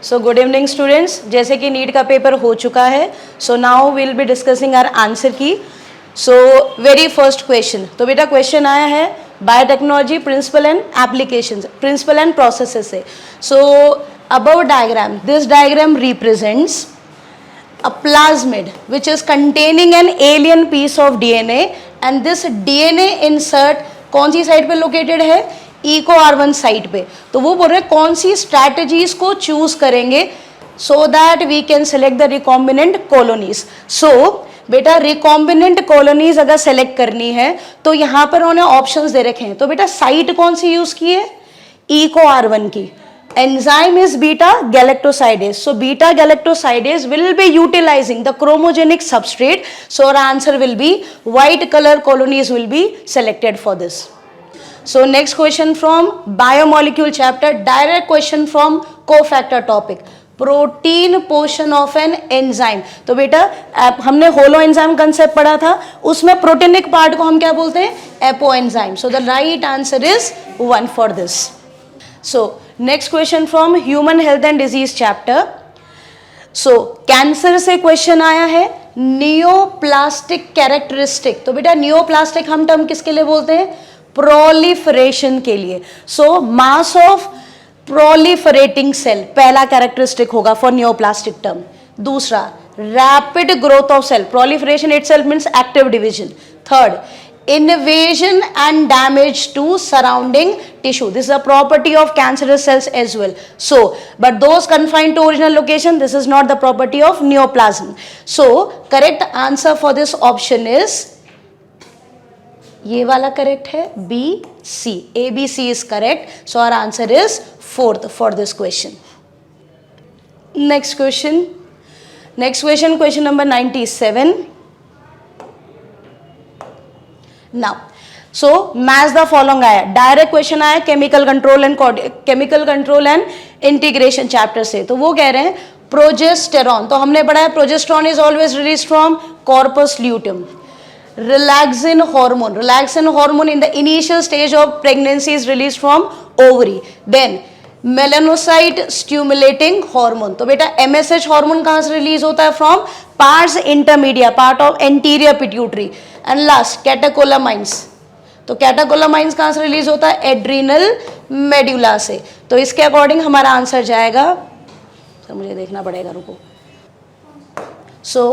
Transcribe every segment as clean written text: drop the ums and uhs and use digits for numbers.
So good evening students, जैसे कि NEET का पेपर हो चुका है, so now will be discussing our answer key. So very first question, तो बेटा क्वेश्चन आया है biotechnology principle and applications, principle and processes से. So above diagram, this diagram represents a plasmid which is containing an alien piece of DNA and this DNA insert कौन सी site पे located है, eco R1 site पे. तो वो बोल रहे हैं कौन सी स्ट्रैटेजीज को चूज करेंगे so that we can select the recombinant colonies. So बेटा रिकॉम्बिनेंट कॉलोनीज अगर सेलेक्ट करनी है तो यहाँ पर उन्होंने ऑप्शंस दे रखे हैं. तो बेटा साइट कौन सी यूज की है, इको R1 की. Enzyme is beta galactosidase. So beta galactosidase will be utilizing the chromogenic substrate. So our answer will be white color colonies will be selected for this. So next question from biomolecule chapter, direct question from cofactor topic. Protein portion of an enzyme. तो बेटा हमने holo enzyme concept पढ़ा था, उसमें proteinic part को हम क्या बोलते हैं, apo enzyme. So the right answer is 1 for this. So next question from human health and disease chapter. So cancer से क्वेश्चन आया है, नियोप्लास्टिक कैरेक्टरिस्टिक. तो बेटा नियोप्लास्टिक हम टर्म किसके लिए बोलते हैं, प्रोलिफरेशन के लिए. So mass of proliferating cell पहला कैरेक्टरिस्टिक होगा फॉर नियोप्लास्टिक टर्म. दूसरा rapid growth of cell, proliferation itself means active division. Third invasion and damage to surrounding tissue. This is a property of cancerous cells as well. So but those confined to original location, this is not the property of neoplasm. So correct answer for this option is ये वाला correct है, B C. A B C is correct. So our answer is 4th for this question. Next question question number 97. Now, so match the following आया, direct question आया chemical control and integration chapter से. तो वो कह रहे हैं progesterone. तो हमने पढ़ा है progesterone is always release from corpus luteum. Relaxin hormone in the initial stage of pregnancy is release from ovary. Then melanocyte stimulating hormone. तो बेटा MSH हार्मोन कहां से रिलीज होता है, from pars intermedia, part of anterior pituitary. And last catecholamines. तो catecholamines कहां से release होता है, एड्रिनल मेड्यूला से. तो इसके अकॉर्डिंग हमारा आंसर जाएगा, सर मुझे देखना पड़ेगा, रुको. So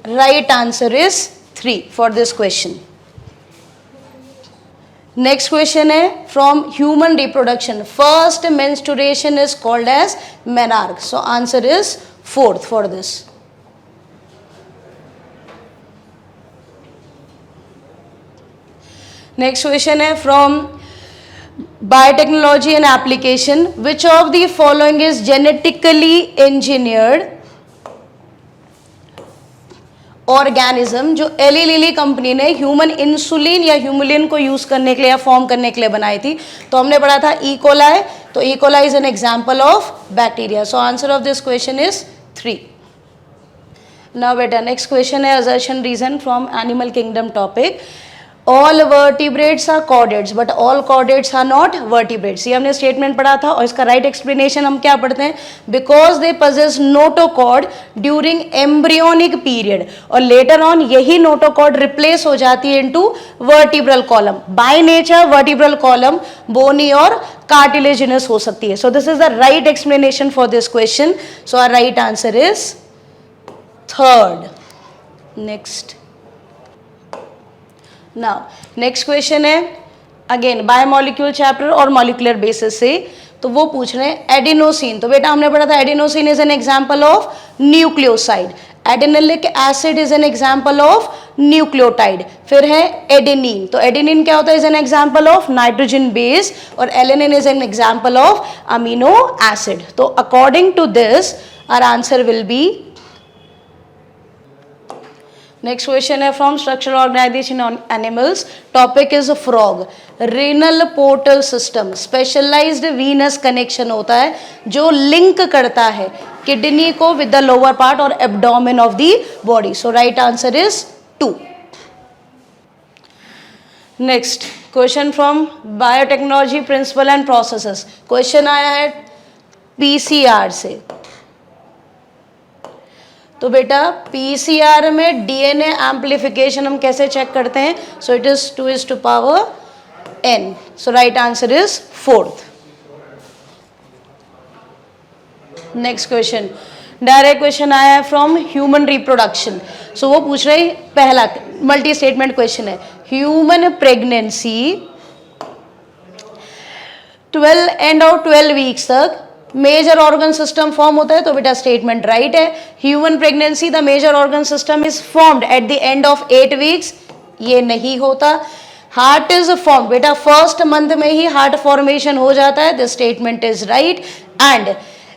right answer is 3 for this question. Next question है from human reproduction, first menstruation is called as menarche. So answer is 4th for this. Next question है from biotechnology and application, which of the following is genetically engineered organism. जो Eli Lilly company ने human insulin या Humulin को use करने के लिए या form करने के लिए बनाई थी. तो हमने पढ़ा था इकोलाई. तो E coli is an example of bacteria. So answer of this question is 3. Now बेटा नेक्स्ट क्वेश्चन है assertion reason from animal kingdom topic. All vertebrates are chordates, but all chordates are not vertebrates. ये हमने statement पढ़ा था और इसका right explanation हम क्या पढ़ते हैं, because they possess notochord during embryonic period, और लेटर ऑन यही notochord रिप्लेस हो जाती है into vertebral column. By nature vertebral column bony और कार्टिलेजिनस हो सकती है. So this is the right explanation for this question. So our right answer is 3rd. Next now next question है again biomolecule chapter और molecular basis से. तो वो पूछ रहे हैं एडिनोसिन. तो बेटा हमने पढ़ा था adenosine is an example of nucleoside. Adenylic acid is an example of nucleotide. फिर है एडेनिन. तो एडेनिन क्या होता है, is an example of nitrogen base. और alanine is an example of amino acid. तो according to this our answer will be. Next question है from structural organisation on animals. Topic is frog. Renal portal system specialised venous connection होता है जो link करता है kidney को with the lower part और abdomen of the body. So right answer is 2. Next question from biotechnology principle and processes. Question आया है PCR से। तो बेटा पीसीआर में डीएनए एम्प्लीफिकेशन हम कैसे चेक करते हैं? So it is 2:n। So right answer is 4th। Next question, direct question आया है फ्रॉम ह्यूमन रिप्रोडक्शन। सो वो पूछ रहे पहला मल्टी स्टेटमेंट क्वेश्चन है, ह्यूमन प्रेगनेंसी 12 वीक्स तक मेजर ऑर्गन सिस्टम फॉर्म होता है। तो बेटा स्टेटमेंट राइट है, human pregnancy the major organ system is formed at the end of 8 weeks. ये नहीं होता। हार्ट इज फॉर्म, बेटा फर्स्ट मंथ में ही हार्ट फॉर्मेशन हो जाता है। The statement is right. And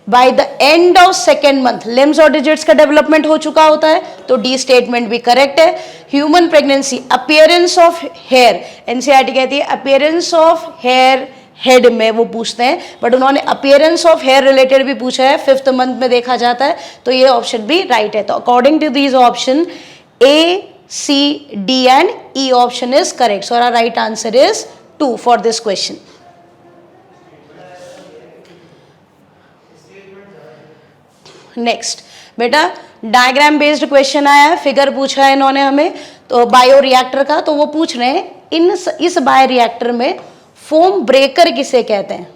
by the end of second month limbs और डिजिट्स का डेवलपमेंट हो चुका होता है। तो डी स्टेटमेंट भी करेक्ट है। Human pregnancy, appearance of hair, NCERT कहती है अपीयरेंस ऑफ हेयर हेड में वो पूछते हैं, बट उन्होंने अपीयरेंस ऑफ हेयर रिलेटेड भी पूछा है, 5th मंथ में देखा जाता है। तो ये ऑप्शन भी राइट है। तो according to these option A, C, D and E option is correct. So our right answer is 2 for this question. Next बेटा डायग्राम बेस्ड क्वेश्चन आया है, फिगर पूछा है इन्होंने हमें तो बायो रिएक्टर का। तो वो पूछ रहे हैं इस बायो रिएक्टर में फोम ब्रेकर किसे कहते हैं?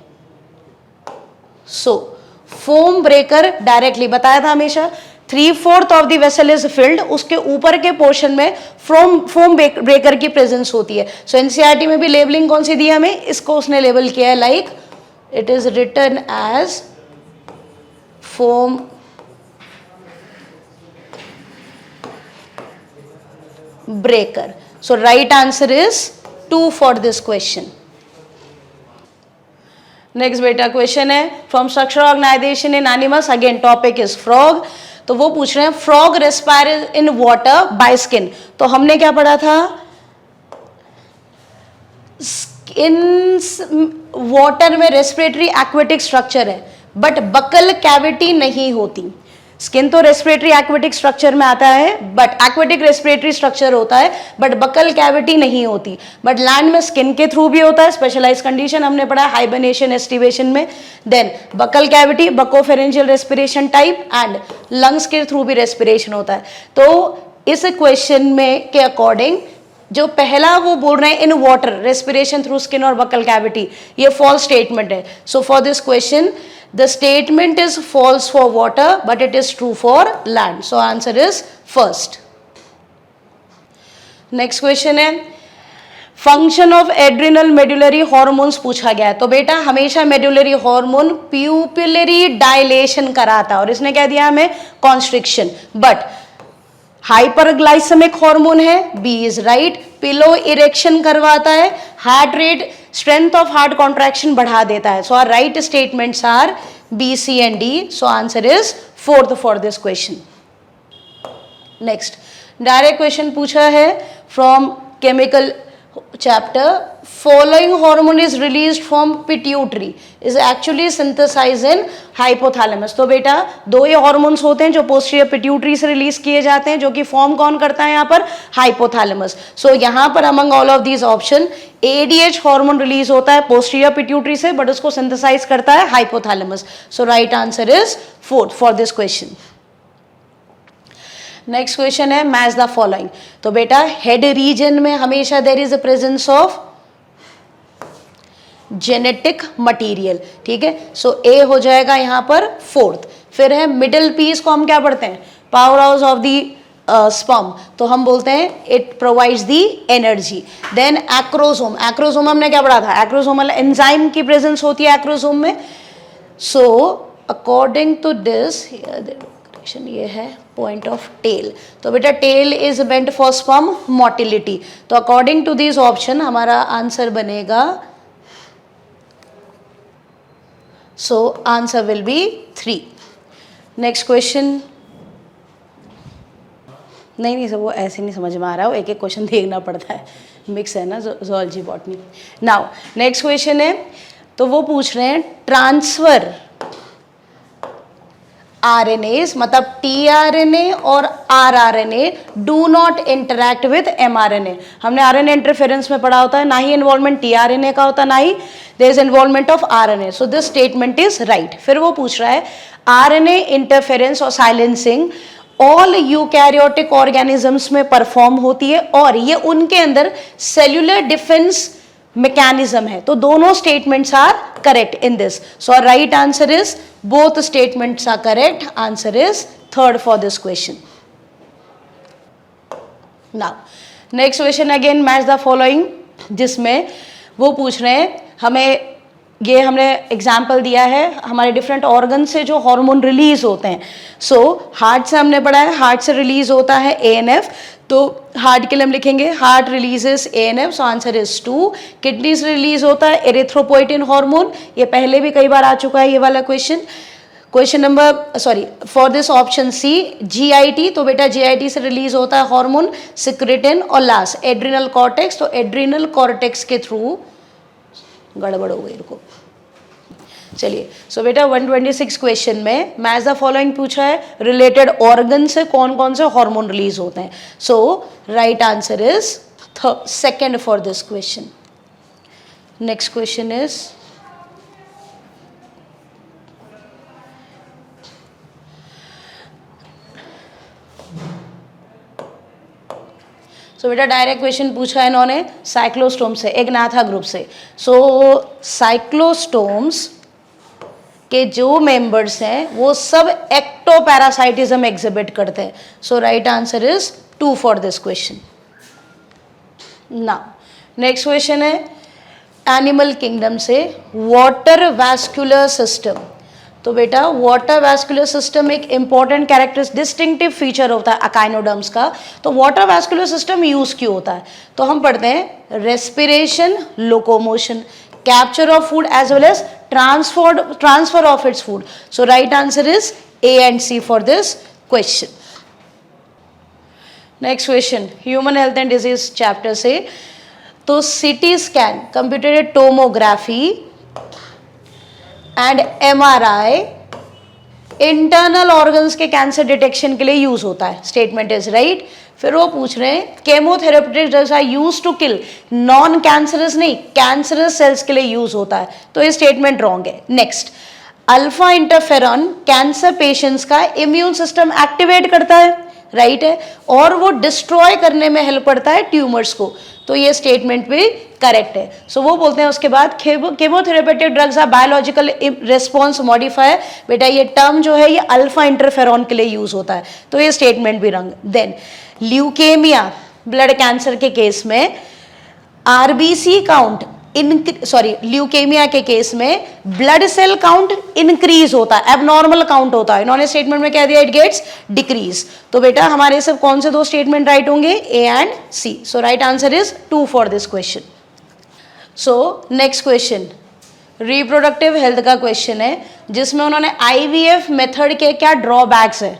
सो फोम ब्रेकर डायरेक्टली बताया था हमेशा 3/4 of the vessel is filled, उसके ऊपर के पोर्शन में फोम ब्रेकर की प्रेजेंस होती है। सो एनसीईआरटी में भी लेबलिंग कौन सी दी है हमें, इसको उसने लेबल किया है like it is written as foam breaker. So right answer is 2 for this question. Next बेटा क्वेश्चन है from structural organization in animals, again topic is frog। तो वो पूछ रहे हैं frog respires in water by skin। तो हमने क्या पढ़ा था, स्किन वाटर में रेस्पिरेटरी एक्वेटिक स्ट्रक्चर है बट बकल कैविटी नहीं होती। स्किन तो रेस्पिरेटरी एक्वेटिक स्ट्रक्चर में आता है, बट एक्वेटिक रेस्पिरेटरी स्ट्रक्चर होता है बट बकल कैविटी नहीं होती। बट लैंड में स्किन के थ्रू भी होता है, स्पेशलाइज कंडीशन हमने पढ़ा हाइबरनेशन एस्टिवेशन में। Then buccal cavity, buccopharyngeal respiration type and lungs के थ्रू भी रेस्पिरेशन होता है। तो इस क्वेश्चन में के अकॉर्डिंग जो पहला वो बोल रहे हैं in water respiration through skin और बकल कैविटी, ये फॉल्स स्टेटमेंट है। So for this question the statement is false for water but it is true for land, so answer is first। next question है function of adrenal medullary hormones पूछा गया है। तो बेटा हमेशा medullary hormone pupillary dilation कराता है और इसने क्या दिया हमें, कॉन्स्ट्रिक्शन। बट हाइपरग्लाइसेमिक हार्मोन है, B is right. Piloerection करवाता है, heart rate strength of heart contraction बढ़ा देता है। So are right statements are B, C and D. So answer is 4th for this question. Next direct question पूछा है from chemical chapter, following hormone is released from pituitary is actually synthesized in hypothalamus। तो बेटा दो ये hormones होते हैं जो posterior pituitary से रिलीज किए जाते हैं, जो कि फॉर्म कौन करता है यहाँ पर, हाइपोथैलेमस। सो यहाँ पर among all of these option ADH hormone release होता है पोस्टीरियर पिट्यूटरी से, बट उसको सिंथेसाइज करता है hypothalamus. So right answer is 4th for this question. Next question है मैच द फॉलोइंग। तो बेटा हेड रीजन में हमेशा there is a presence of genetic material, ठीक है। सो ए हो जाएगा यहाँ पर 4th। फिर है मिडिल पीस को हम क्या पढ़ते हैं, power house of the sperm, तो हम बोलते हैं it provides the energy. Then acrosome, acrosome हमने क्या पढ़ा था, एक्रोसोमल एंजाइम की प्रेजेंस होती है एक्रोसोम में। सो अकॉर्डिंग टू दिस ये है पॉइंट ऑफ टेल। तो बेटा tail is meant for sperm motility. तो अकॉर्डिंग टू दिस ऑप्शन हमारा आंसर बनेगा, so answer will be 3। Next question, नहीं सर वो ऐसे नहीं समझ में आ रहा है, एक एक क्वेश्चन देखना पड़ता है, मिक्स है ना zoology botany. Now next question है, तो वो पूछ रहे हैं ट्रांसफर RNAs मतलब tRNA और rRNA do not interact with mRNA. हमने RNA इंटरफेरेंस में पढ़ा होता है, ना ही इन्वॉल्वमेंट tRNA का होता, ना ही there is involvement of RNA. So this statement is right. फिर वो पूछ रहा है RNA इंटरफेरेंस और साइलेंसिंग ऑल यूकैरियोटिक ऑर्गेनिजम्स में परफॉर्म होती है और ये उनके अंदर सेल्यूलर डिफेंस मैकेनिज्म है. तो दोनों statements are correct in this. So right answer is both statements are correct. Answer is third for this question. Now next question again match the following, जिसमें वो पूछ रहे हैं हमें, ये हमने एग्जाम्पल दिया है हमारे डिफरेंट ऑर्गन से जो हार्मोन रिलीज होते हैं. सो हार्ट से हमने पढ़ा है, हार्ट से रिलीज होता है ANF. तो हार्ट के लिए हम लिखेंगे heart releases ANF. So answer is 2. Kidney से रिलीज होता है एरिथ्रोपोइटिन हार्मोन. ये पहले भी कई बार आ चुका है ये वाला question. Question number for this option C GIT. तो बेटा GIT से रिलीज होता है हार्मोन सिक्रेटिन. और लास्ट एड्रिनल कॉर्टेक्स. तो एड्रिनल कॉर्टेक्स के थ्रू गड़बड़ हो गई इनको. चलिए सो बेटा 126 क्वेश्चन में मैच द फॉलोइंग पूछा है, रिलेटेड ऑर्गन से कौन कौन से हार्मोन रिलीज होते हैं. So right answer is second for this question. Next question is so बेटा डायरेक्ट क्वेश्चन पूछा है इन्होंने साइक्लोस्टोम से, एक नाथा ग्रुप से. सो साइक्लोस्टोम्स के जो मेंबर्स हैं वो सब एक्टोपैरासाइटिज्म एग्जिबिट करते हैं. So right answer is 2 for this question. Now next question है एनिमल किंगडम से वाटर वैस्कुलर सिस्टम. तो बेटा वाटर वैस्कुलर सिस्टम एक इंपॉर्टेंट कैरेक्टरिस्टिक डिस्टिंक्टिव फीचर होता है अकाइनोडर्म्स का. तो वाटर वैस्कुलर सिस्टम यूज क्यों होता है? तो हम पढ़ते हैं respiration, locomotion, capture of food as well as transfer of its food. So right answer is A and C for this question. Next question human health and disease chapter से. तो CT scan, computed tomography and MRI internal organs के cancer detection के लिए use होता है. Statement is right. फिर वो पूछ रहे हैं chemotherapeutic drugs are used to kill non cancerous, नहीं कैंसरस सेल्स के लिए यूज होता है. तो ये स्टेटमेंट रॉन्ग है. Next alpha interferon cancer patients का इम्यून सिस्टम एक्टिवेट करता है, राइट है, और वो डिस्ट्रॉय करने में हेल्प करता है ट्यूमर्स को. तो ये स्टेटमेंट भी करेक्ट है. सो वो बोलते हैं उसके बाद chemotherapeutic drugs or biological response modifier. बेटा ये टर्म जो है ये अल्फा इंटरफेरॉन के लिए यूज होता है. तो ये स्टेटमेंट भी रंग. देन ल्यूकेमिया ब्लड कैंसर के केस में RBC काउंट ल्यूकेमिया के केस में ब्लड सेल काउंट इंक्रीज होता है, एबनॉर्मल काउंट होता है. इन्होंने स्टेटमेंट में कह दिया इट गेट्स डिक्रीज. तो बेटा हमारे सब कौन से दो स्टेटमेंट राइट होंगे? A and C. So right answer is 2 for this question. So next question reproductive health का क्वेश्चन है, जिसमें उन्होंने IVF मेथड के क्या ड्रॉबैक्स है,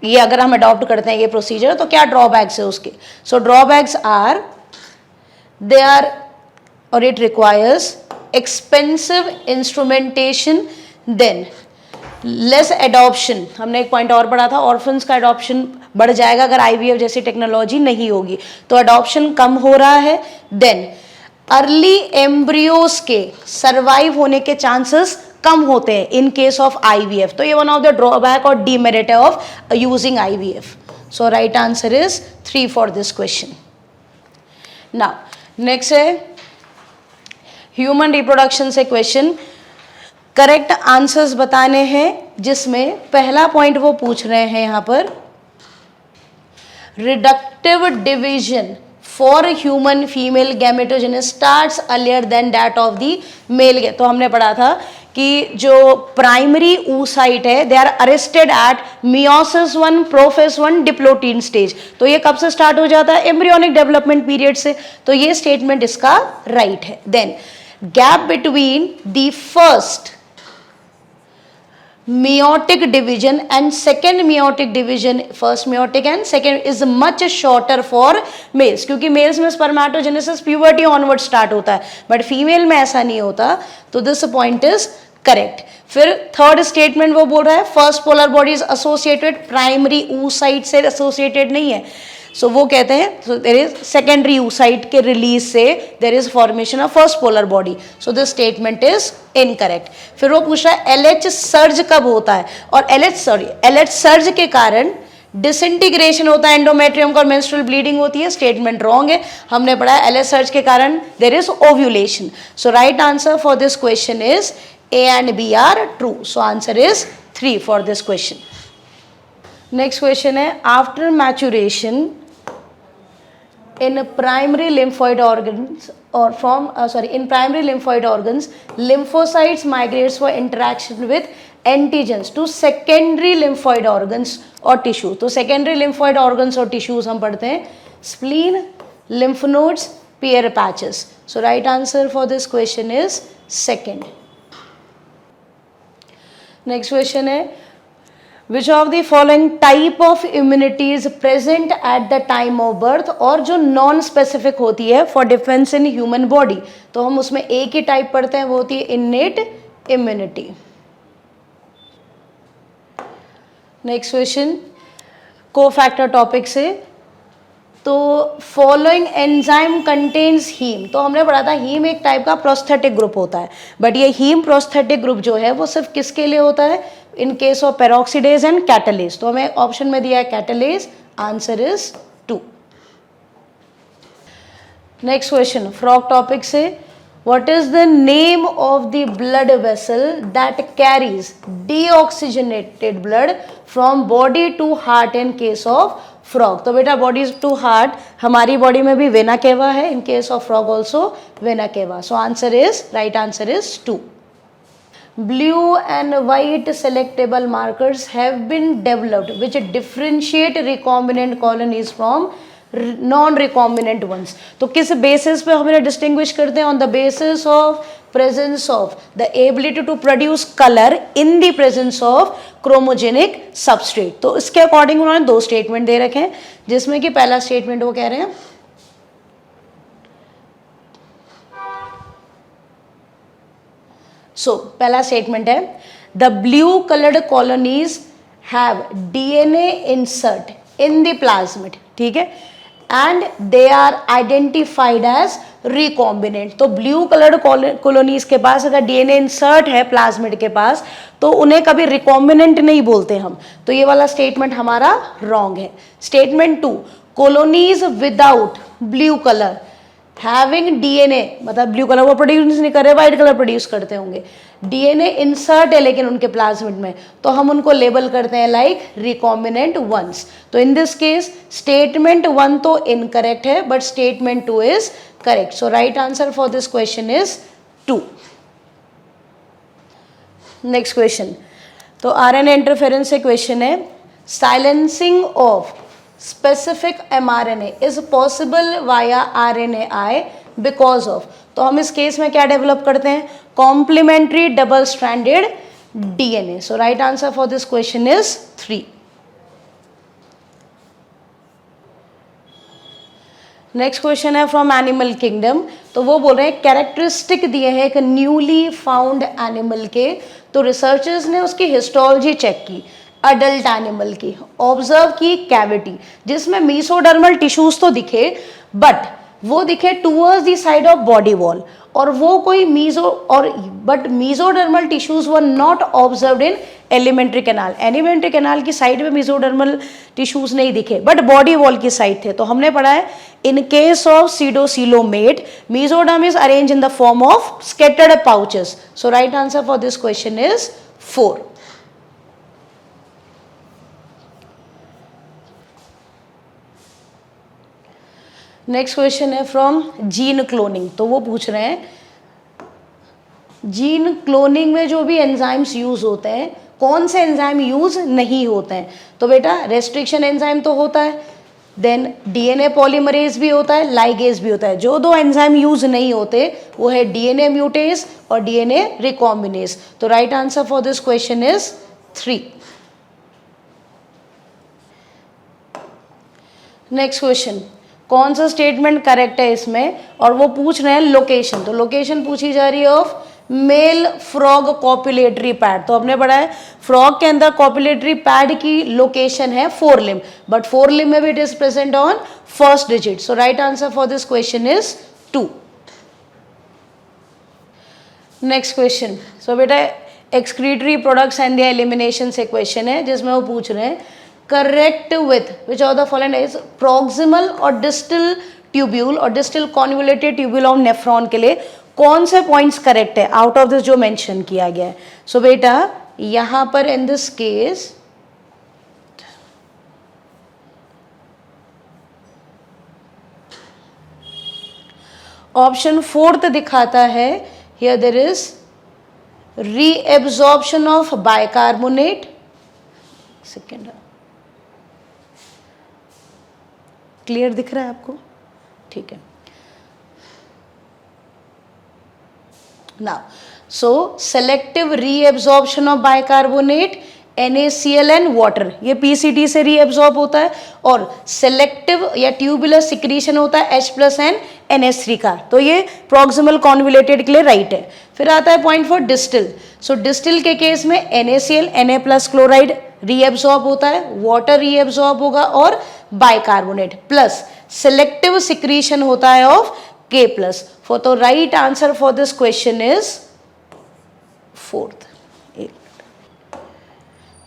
ये अगर हम अडॉप्ट करते हैं ये प्रोसीजर तो क्या ड्रॉबैक्स है उसके. सो ड्रॉबैक्स आर दे आर और it requires expensive instrumentation, than less adoption. हमने एक पॉइंट और पढ़ा था ऑर्फन्स का एडॉप्शन बढ़ जाएगा अगर IVF जैसी टेक्नोलॉजी नहीं होगी, तो एडॉप्शन कम हो रहा है. देन अर्ली एम्ब्रियोज के सर्वाइव होने के चांसेस कम होते हैं इन केस ऑफ IVF. तो ये वन ऑफ द ड्रॉबैक और demerit of using IVF. So right answer is 3 for this question. Now next है ह्यूमन रिप्रोडक्शन से क्वेश्चन. करेक्ट आंसर्स बताने हैं, जिसमें पहला पॉइंट वो पूछ रहे हैं यहां पर reductive division for human female gametogenesis starts earlier than that of the male. तो हमने पढ़ा था कि जो प्राइमरी oocyte है they are arrested at meiosis 1 prophase 1 diplotene stage. तो ये कब से स्टार्ट हो जाता है? एम्ब्रियोनिक डेवलपमेंट पीरियड से. तो ये स्टेटमेंट इसका राइट है. Then gap between the first meiotic division and second meiotic division, first meiotic and second is much shorter for males, क्योंकि males में spermatogenesis puberty onward start होता है, but female में ऐसा नहीं होता. तो this point is करेक्ट। फिर थर्ड स्टेटमेंट वो बोल रहा है first polar body is associated, primary oocyte से एसोसिएटेड नहीं है। सो वो कहते हैं देयर इज सेकेंडरी oocyte के रिलीज से there is formation of first polar body, so this statement is incorrect. फिर वो पूछ रहा है LH सर्ज कब होता है, और LH सर्ज के कारण डिसइंटीग्रेशन होता है एंडोमेट्रियम का और मेंस्ट्रुअल ब्लीडिंग होती है, स्टेटमेंट रॉन्ग है। हमने पढ़ा है LH सर्ज के कारण there is ovulation. So right answer for this question is A and B are true. So answer is 3 for this question. Next question है after maturation in primary lymphoid organs or from in primary lymphoid organs, lymphocytes migrates for interaction with antigens to secondary lymphoid organs or tissue. तो secondary lymphoid organs और tissues हम पढ़ते हैं spleen, lymph nodes, Peyer's patches. So right answer for this question is second. Next question है which of the following type of immunity is present at the time of birth, और जो non specific होती है for defence in human body, तो हम उसमें एक ही type पढ़ते हैं, वो होती है innate immunity. Next question cofactor topic से, तो फॉलोइंग एंजाइम कंटेन्स हीम, तो हमने पढ़ा था हीम एक टाइप का प्रोस्थेटिक ग्रुप होता है, बट ये हीम प्रोस्थेटिक ग्रुप जो है वो सिर्फ किसके लिए होता है, in case of peroxidase and catalase. तो हमें ऑप्शन में दिया है catalase, answer is 2। Next question frog topic से, what is the name of the blood vessel that carries deoxygenated blood from body to heart in case of frog. तो बेटा body to heart हमारी body में भी vena cava है, in case of frog also vena cava. So answer is right answer is 2। Blue and white selectable markers have been developed which differentiate recombinant colonies from non recombinant ones. तो किस basis पे हम इन्हें distinguish करते हैं, on the basis of presence of the ability to produce color in the presence of chromogenic substrate। तो इसके according उन्होंने 2 स्टेटमेंट दे रखे हैं, जिसमें कि पहला स्टेटमेंट वो कह रहे हैं पहला स्टेटमेंट है the blue coloured colonies have DNA insert in the plasmid, ठीक है, and they are identified as recombinant. तो ब्लू कलर्ड कॉलोनीज के पास अगर DNA इंसर्ट है प्लाज्मिड के पास, तो उन्हें कभी रिकॉम्बिनेंट नहीं बोलते हम, तो ये वाला स्टेटमेंट हमारा रॉन्ग है। Statement 2, colonies without blue colour having DNA, मतलब ब्लू कलर वो प्रोड्यूस नहीं कर रहे, व्हाइट कलर प्रोड्यूस करते होंगे, DNA इंसर्ट है लेकिन उनके प्लाज्मिड में, तो हम उनको लेबल करते हैं लाइक रिकॉम्बिनेंट वंस। तो इन दिस केस स्टेटमेंट 1 तो इनकरेक्ट है, but statement 2 is correct. So right answer for this question is 2। Next question, तो RNA इंटरफेरेंस से क्वेश्चन है silencing of specific mRNA is possible via RNAi because of, तो हम इस case में क्या डेवलप करते हैं, complementary double stranded DNA। So right answer for this question is 3। Next question है फ्रॉम एनिमल किंगडम, तो वो बोल रहे हैं कैरेक्टरिस्टिक दिए हैं एक न्यूली फाउंड एनिमल के, तो रिसर्चर्स ने उसकी हिस्टोलॉजी चेक की अडल्ट एनिमल की, ऑब्जर्व की कैविटी जिसमें मीसोडर्मल टिश्यूज तो दिखे, बट वो दिखे towards the side of body wall, और वो कोई but mesodermal tissues were not observed in alimentary canal. Alimentary canal की साइड में मीजोडर्मल टिश्यूज नहीं दिखे, बट बॉडी वॉल की साइड थे। तो हमने पढ़ा है in case of pseudocoelomate mesoderm is arrange in the form of scattered pouches. So right answer for this question is 4। Next question है फ्रॉम जीन क्लोनिंग, तो वो पूछ रहे हैं जीन क्लोनिंग में जो भी एंजाइम्स यूज होते हैं कौन से एंजाइम यूज नहीं होते हैं। तो बेटा रेस्ट्रिक्शन एंजाइम तो होता है, देन DNA पॉलीमरेज भी होता है, लाइगेज भी होता है। जो 2 एंजाइम यूज नहीं होते वो है DNA म्यूटेज और DNA रिकॉम्बिनेज। तो right answer for this question is 3। Next question, कौन सा स्टेटमेंट करेक्ट है इसमें, और वो पूछ रहे हैं लोकेशन। तो लोकेशन पूछी जा रही है of male frog copulatory pad. तो हमने पढ़ा है फ्रॉग के अंदर कॉपुलेटरी पैड की लोकेशन है forelimb, but forelimb में भी it is present on first digit. So right answer for this question is 2। Next question, so बेटा excretory products and their elimination से क्वेश्चन है, जिसमें वो पूछ रहे हैं correct with which of the following is proximal और डिस्टल ट्यूब्यूल और distal convoluted tubule of nephron के लिए कौन से पॉइंट्स करेक्ट है आउट ऑफ दिस जो मेंशन किया गया है। सो बेटा यहां पर in this case option fourth दिखाता है, here there is reabsorption of bicarbonate. Second, clear दिख रहा है आपको? ठीक है। Now so selective reabsorption of bicarbonate, NaCl and water, ये PCT से रीएब्जॉर्ब होता है, और सेलेक्टिव या ट्यूबुलर सिक्रीशन होता है H+N NH3 का। तो ये प्रॉक्सिमल कॉन्वोल्यूटेड के लिए राइट है। फिर आता है point for distil. So distil के केस में NaCl Na+ क्लोराइड रीएब्जॉर्ब होता है, वाटर रीएब्जॉर्ब होगा और बाइकार्बोनेट प्लस सेलेक्टिव सिक्रीशन होता है ऑफ K+। फॉर तो right answer for this question is fourth.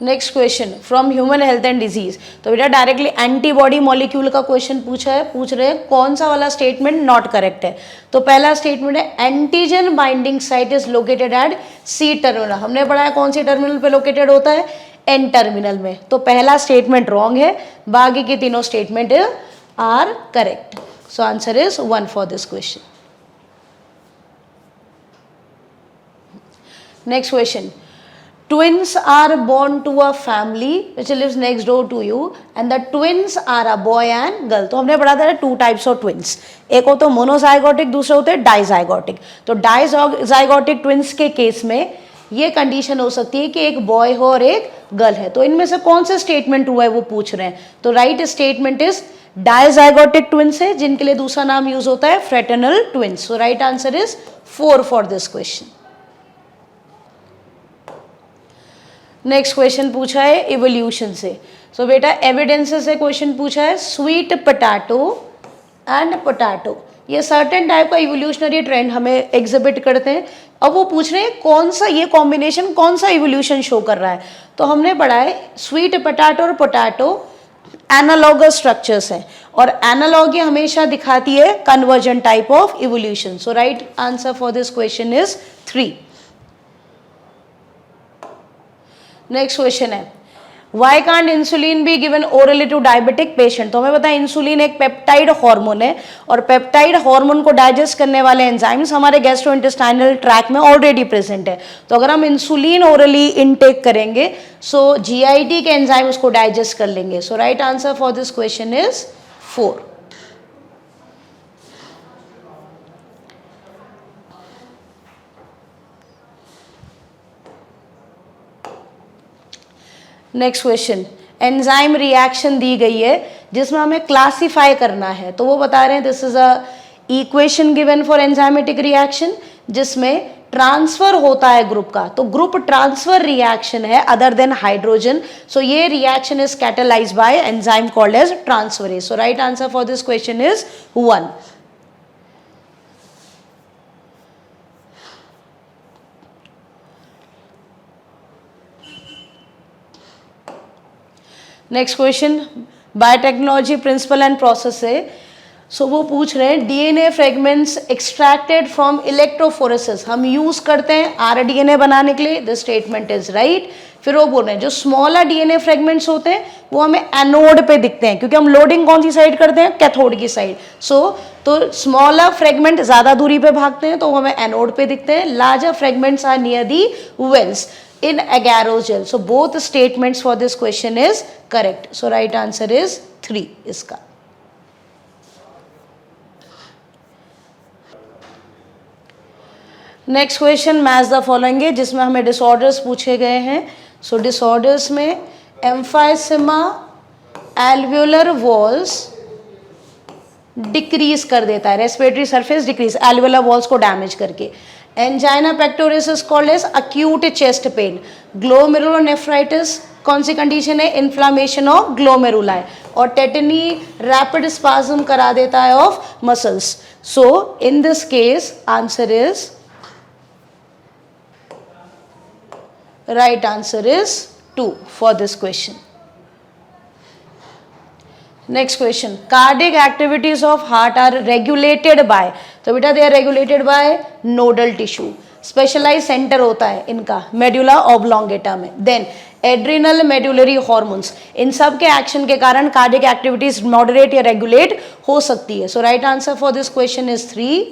Next question from human health and disease. तो बेटा डायरेक्टली एंटीबॉडी मॉलिक्यूल का क्वेश्चन पूछा है, पूछ रहे हैं कौन सा वाला स्टेटमेंट नॉट करेक्ट है। तो पहला स्टेटमेंट है antigen binding site is located at C terminal. हमने पढ़ा है कौन सी टर्मिनल पे लोकेटेड होता है, N टर्मिनल में। तो पहला स्टेटमेंट रॉन्ग है, बाकी के तीनों statement are correct. So answer is 1 for this question. Next question, twins are born to a family which lives next door to you and the twins are a boy and girl। तो हमने पढ़ा था two types of twins, एक होते हैं monozygotic, दूसरे होते हैं डाइजाइगोटिक। तो डाइजाइगोटिक ट्विंस के केस में ये कंडीशन हो सकती है कि एक बॉय हो और एक गर्ल है। तो इनमें से कौन सा स्टेटमेंट हुआ है वो पूछ रहे हैं। तो right statement is dizygotic twins है, जिनके लिए दूसरा नाम यूज होता है fraternal twins. So right answer is 4 for this question. Next question पूछा है इवोल्यूशन से। सो बेटा एविडेंसेस से क्वेश्चन पूछा है स्वीट पोटैटो एंड पोटैटो, ये सर्टेन टाइप का इवोल्यूशनरी ट्रेंड हमें एग्जिबिट करते हैं। अब वो पूछ रहे हैं कौन सा ये कॉम्बिनेशन कौन सा इवोल्यूशन शो कर रहा है। तो हमने पढ़ा है स्वीट पोटैटो और पोटैटो एनालॉगस स्ट्रक्चर्स है, और एनालॉगी हमेशा दिखाती है convergent type of evolution. So right answer for this question is 3। Next question है why can't insulin be given orally to diabetic patient. तो हमें पता है इंसुलिन एक पेप्टाइड हार्मोन है, और पेप्टाइड हार्मोन को डाइजेस्ट करने वाले एंजाइम्स हमारे गैस्ट्रोइंटेस्टाइनल ट्रैक में ऑलरेडी प्रेजेंट है। तो अगर हम इंसुलिन ओरली इनटेक करेंगे सो GIT के एंजाइम उसको डाइजेस्ट कर लेंगे। So right answer for this question is 4। Next question, enzyme reaction दी गई है जिसमें हमें क्लासिफाई करना है। तो वो बता रहे हैं this is a equation given for enzymatic reaction जिसमें ट्रांसफर होता है ग्रुप का। तो ग्रुप ट्रांसफर रिएक्शन है अदर देन हाइड्रोजन। सो ये reaction is catalysed by enzyme called as transferase. So right answer for this question is 1। Next question biotechnology principle and process से। So वो पूछ रहे हैं DNA fragments extracted from electrophoresis हम use करते हैं rDNA बनाने के लिए। This statement is right. फिर वो बोल रहे हैं जो स्मॉलर DNA फ्रेगमेंट्स होते हैं वो हमें एनोड पे दिखते हैं, क्योंकि हम लोडिंग कौन सी साइड करते हैं, कैथोड की साइड। तो स्मॉलर फ्रेगमेंट ज्यादा दूरी पे भागते हैं तो वो हमें एनोड पे दिखते हैं। Larger fragments are near the wells in agarogel. So both statements for this question is correct. So right answer is 3 इसका। Next question match the following है जिसमें हमें डिसऑर्डर्स पूछे गए हैं। सो डिसऑर्डर्स में एम्फाइसेमा एल्वियोलर वॉल्स डिक्रीज कर देता है, respiratory surface decrease alveolar walls को डैमेज करके। Angina pectoris is called as acute chest pain. Glomerulonephritis कौन सी कंडीशन है? Inflammation of glomeruli. और टेटनी रैपिड स्पाज्म करा देता है of muscles. So in this case answer is, right answer is 2 for this question. Next question, cardiac activities of heart are regulated by, तो बेटा they are regulated by nodal tissue, specialized center होता है इनका medulla oblongata में। then adrenal medullary hormones, इन सब के action के कारण कार्डियक एक्टिविटीज मॉडरेट या रेगुलेट हो सकती है। So right answer for this question is 3